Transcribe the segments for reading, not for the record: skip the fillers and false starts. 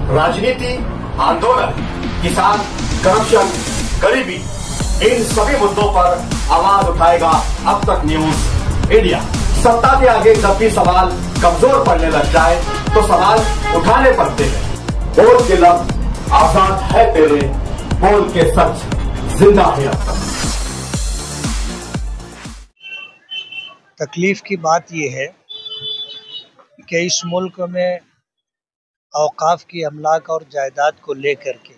राजनीति, आंदोलन, किसान, करप्शन, गरीबी, इन सभी मुद्दों पर आवाज उठाएगा अब तक न्यूज इंडिया। सत्ता के आगे जब भी सवाल कमजोर पड़ने लग जाए तो सवाल उठाने पड़ते हैं। बोल के लफ्ज आजाद है तेरे, बोल के सच जिंदा है अब तक। तकलीफ की बात यह है कि इस मुल्क में औकाफ की अमलाक और जायदाद को लेकर के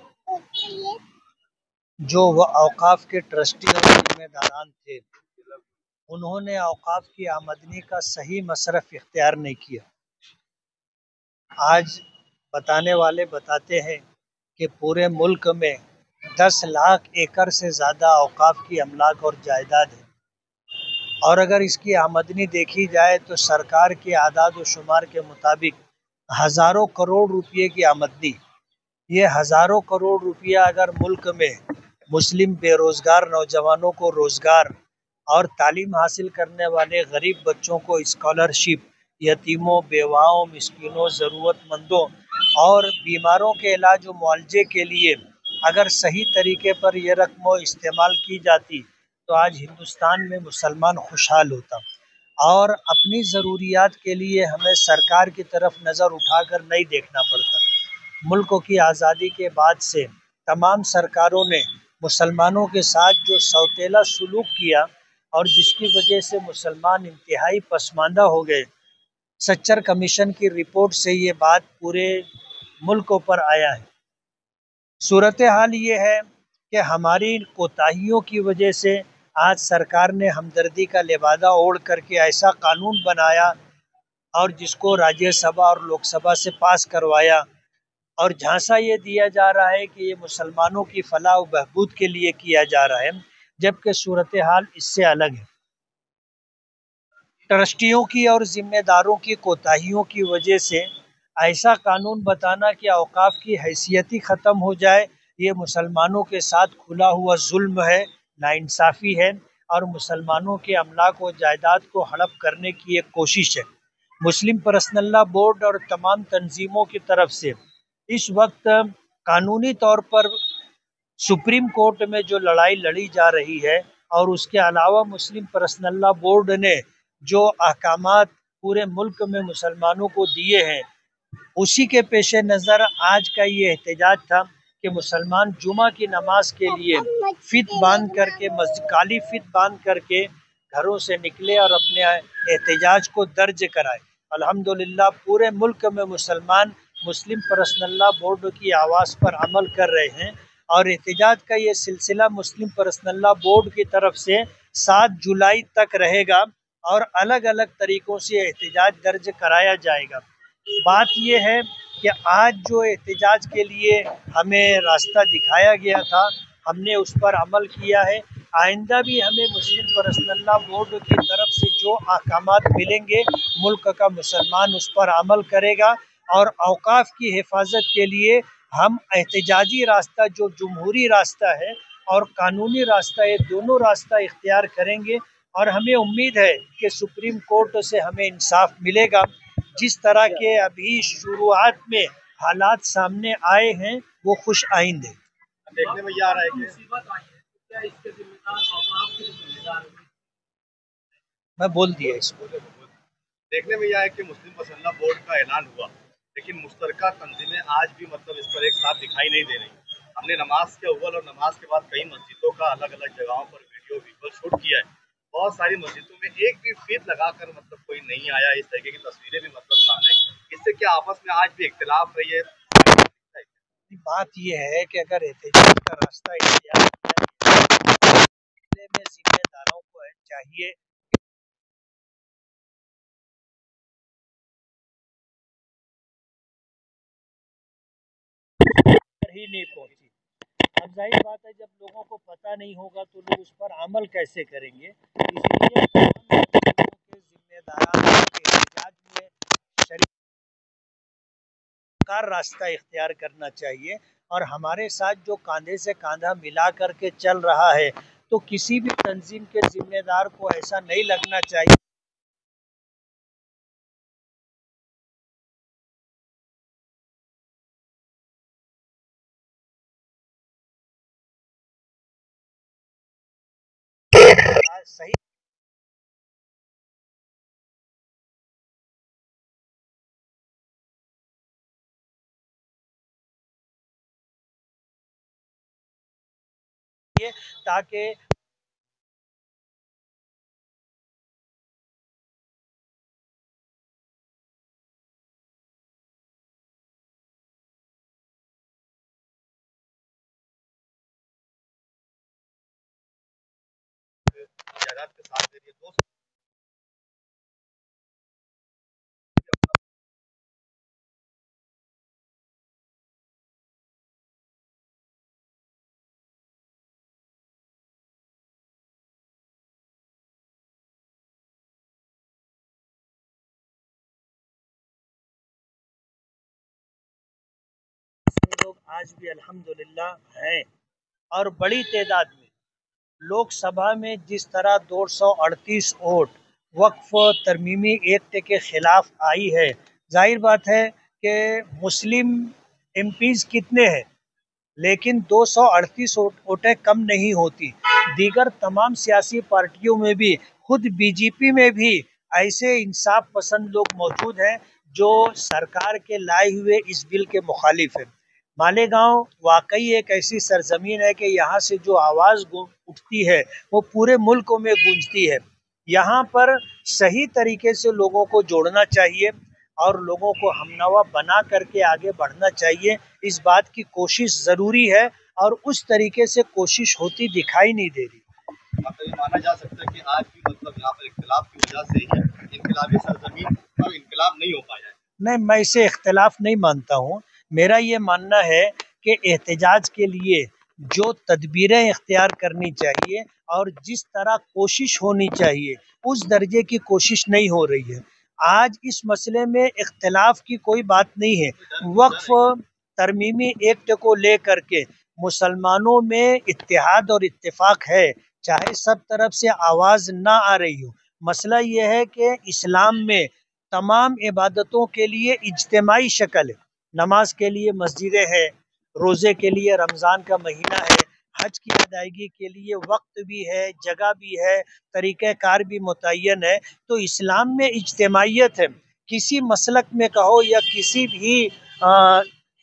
जो वह औकाफ के ट्रस्टी और जिम्मेदारान थे, उन्होंने औकाफ की आमदनी का सही मसरफ इख्तियार नहीं किया। आज बताने वाले बताते हैं कि पूरे मुल्क में 10 लाख एकड़ से ज़्यादा औकाफ की अमलाक और जायदाद है, और अगर इसकी आमदनी देखी जाए तो सरकार के आदाद व शुमार के मुताबिक हज़ारों करोड़ रुपये की आमदनी। ये हज़ारों करोड़ रुपया अगर मुल्क में मुस्लिम बेरोज़गार नौजवानों को रोज़गार और तालीम हासिल करने वाले गरीब बच्चों को स्कॉलरशिप, यतीमों, बेवाओं, मिस्कीनों, ज़रूरतमंदों और बीमारों के इलाज व मुआवजे के लिए अगर सही तरीके पर यह रकम इस्तेमाल की जाती तो आज हिंदुस्तान में मुसलमान खुशहाल होता। और अपनी ज़रूरियात के लिए हमें सरकार की तरफ नज़र उठाकर नहीं देखना पड़ता। मुल्क की आज़ादी के बाद से तमाम सरकारों ने मुसलमानों के साथ जो सौतेला सलूक किया और जिसकी वजह से मुसलमान इंतहाई पसमानदा हो गए। सच्चर कमीशन की रिपोर्ट से ये बात पूरे मुल्क पर आया है। सूरत हाल ये है कि हमारी कोताहियों की वजह से आज सरकार ने हमदर्दी का लिबादा ओढ़ करके ऐसा कानून बनाया और जिसको राज्यसभा और लोकसभा से पास करवाया, और झांसा ये दिया जा रहा है कि ये मुसलमानों की फलाह व बहबूद के लिए किया जा रहा है, जबकि सूरत हाल इससे अलग है। ट्रस्टियों की और जिम्मेदारों की कोताहियों की वजह से ऐसा कानून बताना कि औकाफ की हैसियत ही ख़त्म हो जाए, ये मुसलमानों के साथ खुला हुआ जुल्म है, नाइंसाफ़ी है और मुसलमानों के अमलाक व जायदाद को हड़प करने की एक कोशिश है। मुस्लिम पर्सनल लॉ बोर्ड और तमाम तंजीमों की तरफ से इस वक्त कानूनी तौर पर सुप्रीम कोर्ट में जो लड़ाई लड़ी जा रही है, और उसके अलावा मुस्लिम पर्सनल लॉ बोर्ड ने जो अहकामात पूरे मुल्क में मुसलमानों को दिए हैं, उसी के पेश नज़र आज का ये एहतजाज था कि मुसलमान जुमा की नमाज के लिए फित बांध करके काली फित बांध करके घरों से निकले और अपने एहतजाज को दर्ज कराए। अल्हम्दुलिल्लाह पूरे मुल्क में मुसलमान मुस्लिम पर्सनल लॉ बोर्ड की आवाज़ पर अमल कर रहे हैं, और एहतजाज का ये सिलसिला मुस्लिम पर्सनल लॉ बोर्ड की तरफ से 7 जुलाई तक रहेगा और अलग अलग तरीक़ों से एहतजाज दर्ज कराया जाएगा। बात यह है कि आज जो एहतजाज के लिए हमें रास्ता दिखाया गया था, हमने उस पर अमल किया है। आइंदा भी हमें मुस्लिम पर्सनल लॉ बोर्ड की तरफ से जो अहकामात मिलेंगे, मुल्क का मुसलमान उस पर अमल करेगा, और औकाफ की हिफाजत के लिए हम एहतजाजी रास्ता, जो जमहूरी रास्ता है और कानूनी रास्ता, ये दोनों रास्ता इख्तियार करेंगे। और हमें उम्मीद है कि सुप्रीम कोर्ट से हमें इंसाफ मिलेगा। जिस तरह के अभी शुरुआत में हालात सामने आए हैं वो खुश आइंद है। देखने में ये आ रहा है कि मैं बोल दिया इसको। देखने में यह है कि मुस्लिम पर्सनल लॉ बोर्ड का ऐलान हुआ, लेकिन मुश्तरका तंजीमें आज भी इस पर एक साथ दिखाई नहीं दे रही। हमने नमाज के अव्वल और नमाज के बाद कई मस्जिदों का अलग अलग जगहों पर वीडियो शूट किया है। बहुत सारी मस्जिदों में एक भी फीत लगाकर कोई नहीं आया। इस तरीके की तस्वीरें भी सामने आई। इससे क्या आपस में आज भी इख्तिलाफ रही है? बात यह है कि अगर एहतजाज का रास्ता इख्तियार में जिम्मेदारों को चाहिए ही नहीं पहुंची। अब जाहिर बात है, जब लोगों को पता नहीं होगा तो लोग उस पर अमल कैसे करेंगे। इसलिए जिम्मेदार एहतजाज में शरीक रास्ता इख्तियार करना चाहिए, और हमारे साथ जो कांधे से कांधा मिला करके चल रहा है, तो किसी भी तंजीम के जिम्मेदार को ऐसा नहीं लगना चाहिए सही है ताकि जायदाद के साथ दे रही है दो लोग आज भी अल्हम्दुलिल्लाह हैं और बड़ी तादाद में लोकसभा में जिस तरह 238 वोट वक्फ तरमीमी एक्ट के खिलाफ आई है, जाहिर बात है कि मुस्लिम एमपीज कितने हैं, लेकिन 238 वोटें कम नहीं होती। दीगर तमाम सियासी पार्टियों में भी, खुद बीजेपी में भी ऐसे इंसाफ पसंद लोग मौजूद हैं जो सरकार के लाए हुए इस बिल के मुखालिफ हैं। मालेगांव वाकई एक ऐसी सरजमीन है कि यहाँ से जो आवाज़ उठती है वो पूरे मुल्क में गूंजती है। यहाँ पर सही तरीके से लोगों को जोड़ना चाहिए और लोगों को हमनवा बना करके आगे बढ़ना चाहिए। इस बात की कोशिश ज़रूरी है और उस तरीके से कोशिश होती दिखाई नहीं दे रही। मतलब ये माना जा सकता है कि आज भी मतलब यहाँ पर इख्तिलाफ की वजह से ही इनकलाबी सरजमीन पर इनकलाब नहीं हो पाया है। नहीं, मैं इसे इख्तिलाफ नहीं मानता हूँ। मेरा ये मानना है कि एहतजाज के लिए जो तदबीरें इख्तियार करनी चाहिए और जिस तरह कोशिश होनी चाहिए उस दर्जे की कोशिश नहीं हो रही है। आज इस मसले में इख्तिलाफ की कोई बात नहीं है। वक्फ तरमीमी एक्ट को लेकर के मुसलमानों में इत्तेहाद और इत्तेफाक है, चाहे सब तरफ से आवाज़ ना आ रही हो। मसला यह है कि इस्लाम में तमाम इबादतों के लिए इज्तिमाई शक्ल है। नमाज के लिए मस्जिदें हैं, रोज़े के लिए रमज़ान का महीना है, हज की अदायगी के लिए वक्त भी है, जगह भी है, तरीक़ाकार भी मुतय्यन है। तो इस्लाम में इज्तिमाइयत है। किसी मसलक में कहो या किसी भी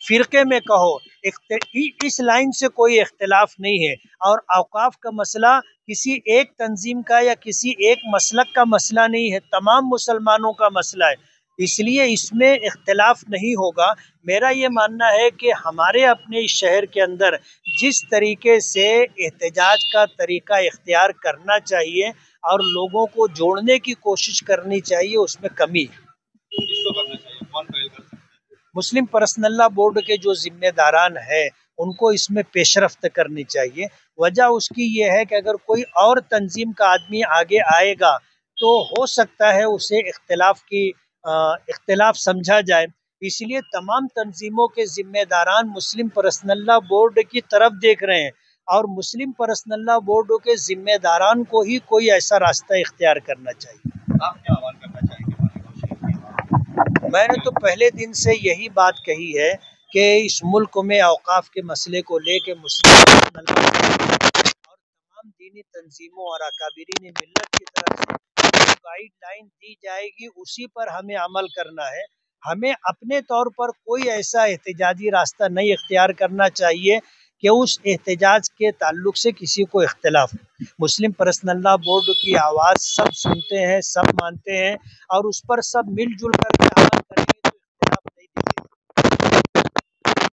फ़िरक़े में कहो, इस लाइन से कोई इख्तिलाफ नहीं है। और औक़ाफ़ का मसला किसी एक तंजीम का या किसी एक मसलक का मसला नहीं है, तमाम मुसलमानों का मसला है, इसलिए इसमें इख्तिलाफ नहीं होगा। मेरा ये मानना है कि हमारे अपने इस शहर के अंदर जिस तरीके से एहतजाज का तरीका इख्तियार करना चाहिए और लोगों को जोड़ने की कोशिश करनी चाहिए, उसमें कमी है। किसको करना चाहिए, कौन पहल कर सकता है? मुस्लिम पर्सनल लॉ बोर्ड के जो जिम्मेदारान हैं उनको इसमें पेशरफ्त करनी चाहिए। वजह उसकी ये है कि अगर कोई और तंजीम का आदमी आगे आएगा तो हो सकता है उसे इख्तिलाफ समझा जाए। इसलिए तमाम तंजीमों के जिम्मेदारान मुस्लिम पर्सनल लॉ बोर्ड की तरफ देख रहे हैं और मुस्लिम पर्सनल लॉ बोर्ड के जिम्मेदारान को ही कोई ऐसा रास्ता इख्तियार करना चाहिए। आप क्या आह्वान करना चाहेंगे? मैंने तो पहले दिन से यही बात कही है कि इस मुल्क में औक़ाफ़ के मसले को लेके मुस्लिम और तमाम दीनी तंजीमों और अकाबिरीन मिल्लत की तरफ से गाइडलाइन दी जाएगी, उसी पर हमें अमल करना है। हमें अपने तौर पर कोई ऐसा एहतजाजी रास्ता नहीं इख्तियार करना चाहिए कि उस एहतजाज के ताल्लुक से किसी को इख्तिलाफ हो। मुस्लिम पर्सनल लॉ बोर्ड की आवाज़ सब सुनते हैं, सब मानते हैं और उस पर सब मिलजुल कर